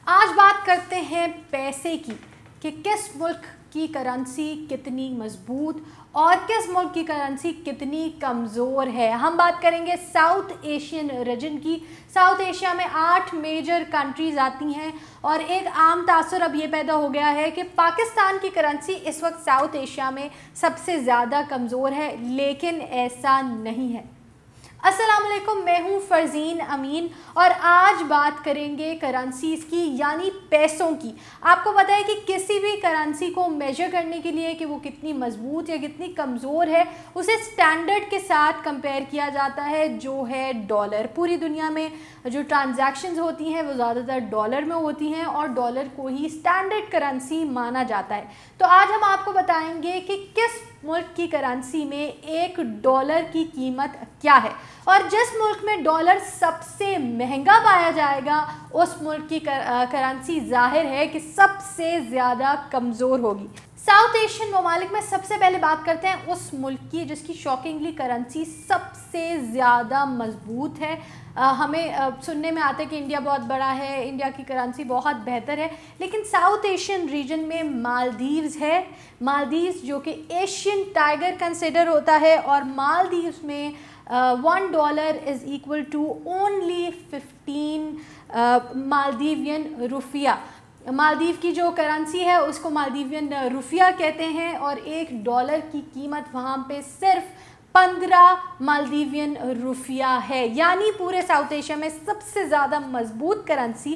آج بات کرتے ہیں پیسے کی کہ کس ملک کی کرنسی کتنی مضبوط اور کس ملک کی کرنسی کتنی کمزور ہے۔ ہم بات کریں گے ساؤتھ ایشین ریجن کی۔ ساؤتھ ایشیا میں 8 میجر کنٹریز آتی ہیں اور ایک عام تاثر اب یہ پیدا ہو گیا ہے کہ پاکستان کی کرنسی اس وقت ساؤتھ ایشیا میں سب سے زیادہ کمزور ہے، لیکن ایسا نہیں ہے۔ السلام علیکم، میں ہوں فرزین امین اور آج بات کریں گے کرنسیز کی یعنی پیسوں کی۔ آپ کو پتہ ہے کہ کسی بھی کرنسی کو میجر کرنے کے لیے کہ وہ کتنی مضبوط یا کتنی کمزور ہے اسے سٹینڈرڈ کے ساتھ کمپیئر کیا جاتا ہے، جو ہے ڈالر۔ پوری دنیا میں جو ٹرانزیکشنز ہوتی ہیں وہ زیادہ تر ڈالر میں ہوتی ہیں اور ڈالر کو ہی سٹینڈرڈ کرنسی مانا جاتا ہے۔ تو آج ہم آپ کو بتائیں گے کہ کس ملک کی کرنسی میں $1 کی قیمت کیا ہے، اور جس ملک میں ڈالر سب سے مہنگا پایا جائے گا اس ملک کی کرنسی ظاہر ہے کہ سب سے زیادہ کمزور ہوگی۔ ساؤتھ ایشین ممالک میں سب سے پہلے بات کرتے ہیں اس ملک کی جس کی شاکنگلی کرنسی سب سے زیادہ مضبوط ہے۔ ہمیں سننے میں آتا ہے کہ انڈیا بہت بڑا ہے، انڈیا کی کرنسی بہت بہتر ہے، لیکن ساؤتھ ایشین ریجن میں مالدیوز ہے۔ مالدیوز جو کہ ایشین ٹائیگر کنسیڈر ہوتا ہے، اور مالدیوز میں $1 is equal to only 15 مالدیوین روپیہ۔ مالدیو کی جو کرنسی ہے اس کو مالدیوین روپیہ کہتے ہیں، اور $1 کی قیمت وہاں پہ صرف 15 مالدیوین روپیہ ہے، یعنی پورے ساؤتھ ایشیا میں سب سے زیادہ مضبوط کرنسی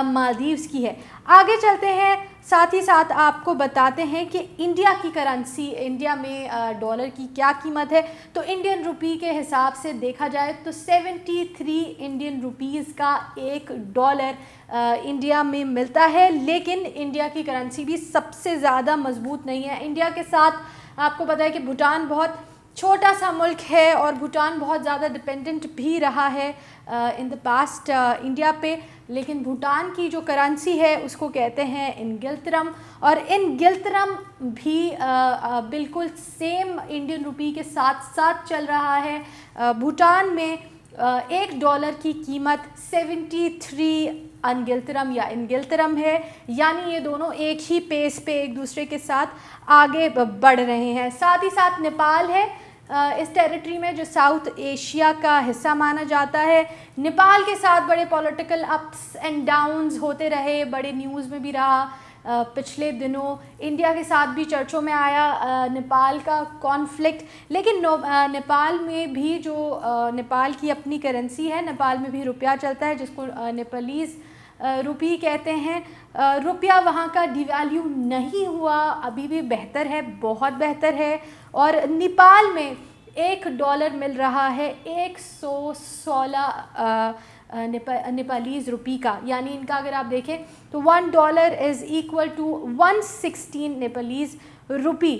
مالدیوز کی ہے۔ آگے چلتے ہیں، ساتھ ہی ساتھ آپ کو بتاتے ہیں کہ انڈیا کی کرنسی، انڈیا میں ڈالر کی کیا قیمت ہے۔ تو انڈین روپی کے حساب سے دیکھا جائے تو 73 انڈین روپیز کا $1 انڈیا میں ملتا ہے، لیکن انڈیا کی کرنسی بھی سب سے زیادہ مضبوط نہیں ہے۔ انڈیا کے ساتھ آپ کو پتہ ہے کہ بھوٹان بہت چھوٹا سا ملک ہے اور بھوٹان بہت زیادہ ڈپینڈنٹ بھی رہا ہے ان دا پاسٹ انڈیا پہ، لیکن بھوٹان کی جو کرنسی ہے اس کو کہتے ہیں انگلترم، اور انگلترم بھی بالکل سیم انڈین روپی کے ساتھ ساتھ چل رہا ہے۔ بھوٹان میں $1 کی قیمت 73 انگلترم یا انگلترم ہے، یعنی یہ دونوں ایک ہی پیس پہ ایک دوسرے کے ساتھ آگے بڑھ رہے ہیں۔ ساتھ ہی ساتھ نیپال ہے اس ٹیریٹری میں جو ساؤتھ ایشیا کا حصہ مانا جاتا ہے۔ نیپال کے ساتھ بڑے پولیٹیکل اپس اینڈ ڈاؤنز ہوتے رہے، بڑے نیوز میں بھی رہا پچھلے دنوں۔ انڈیا کے ساتھ بھی چرچوں میں آیا نیپال کا کانفلکٹ، لیکن نیپال میں بھی جو نیپال کی اپنی کرنسی ہے، نیپال میں بھی روپیہ چلتا ہے جس کو نیپالیز روپی کہتے ہیں۔ روپیہ وہاں کا ڈی ویلیو نہیں ہوا، ابھی بھی بہتر ہے، بہت بہتر ہے، اور نیپال میں $1 مل رہا ہے 116 نیپالیز روپی کا، یعنی ان کا اگر آپ دیکھیں تو $1 is equal to 116 نیپالیز روپی۔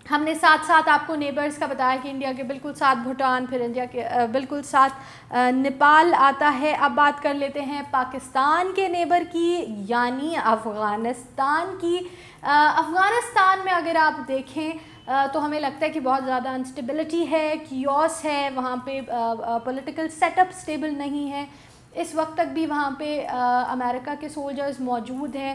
ہم نے ساتھ ساتھ آپ کو نیبرز کا بتایا کہ انڈیا کے بالکل ساتھ بھوٹان، پھر انڈیا کے بالکل ساتھ نیپال آتا ہے۔ اب بات کر لیتے ہیں پاکستان کے نیبر کی یعنی افغانستان کی۔ افغانستان میں اگر آپ دیکھیں تو ہمیں لگتا ہے کہ بہت زیادہ انسٹیبلٹی ہے، کیوس ہے، وہاں پہ پولیٹیکل سیٹ اپ سٹیبل نہیں ہے۔ اس وقت تک بھی وہاں پہ امریکہ کے سولجرز موجود ہیں،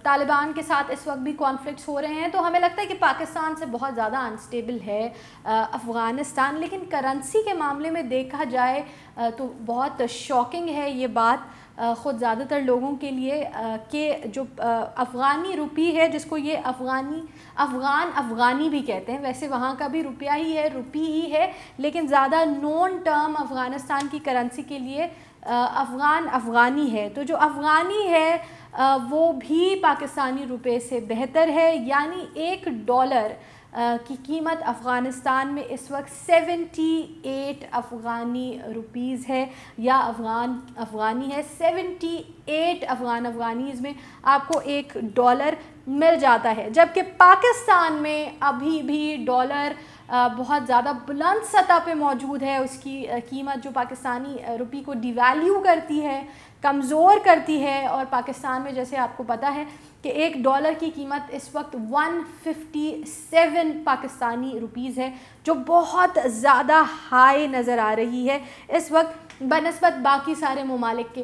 طالبان کے ساتھ اس وقت بھی کانفلکٹس ہو رہے ہیں، تو ہمیں لگتا ہے کہ پاکستان سے بہت زیادہ انسٹیبل ہے افغانستان۔ لیکن کرنسی کے معاملے میں دیکھا جائے تو بہت شاکنگ ہے یہ بات خود زیادہ تر لوگوں کے لیے کہ جو افغانی روپی ہے، جس کو یہ افغانی بھی کہتے ہیں، ویسے وہاں کا بھی روپیہ ہی ہے، روپی ہی ہے، لیکن زیادہ نون ٹرم افغانستان کی کرنسی کے لیے افغانی ہے۔ تو جو افغانی ہے وہ بھی پاکستانی روپے سے بہتر ہے، یعنی $1 کی قیمت افغانستان میں اس وقت 78 افغانی روپیز ہے یا افغانی ہے۔ 78 افغانیز میں آپ کو $1 مل جاتا ہے، جبکہ پاکستان میں ابھی بھی ڈالر بہت زیادہ بلند سطح پہ موجود ہے۔ اس کی قیمت جو پاکستانی روپی کو ڈی ویلیو کرتی ہے، کمزور کرتی ہے، اور پاکستان میں جیسے آپ کو پتہ ہے کہ $1 کی قیمت اس وقت 157 پاکستانی روپیز ہے، جو بہت زیادہ ہائی نظر آ رہی ہے اس وقت بنسبت باقی سارے ممالک کے۔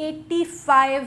85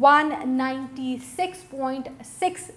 196.6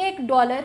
$1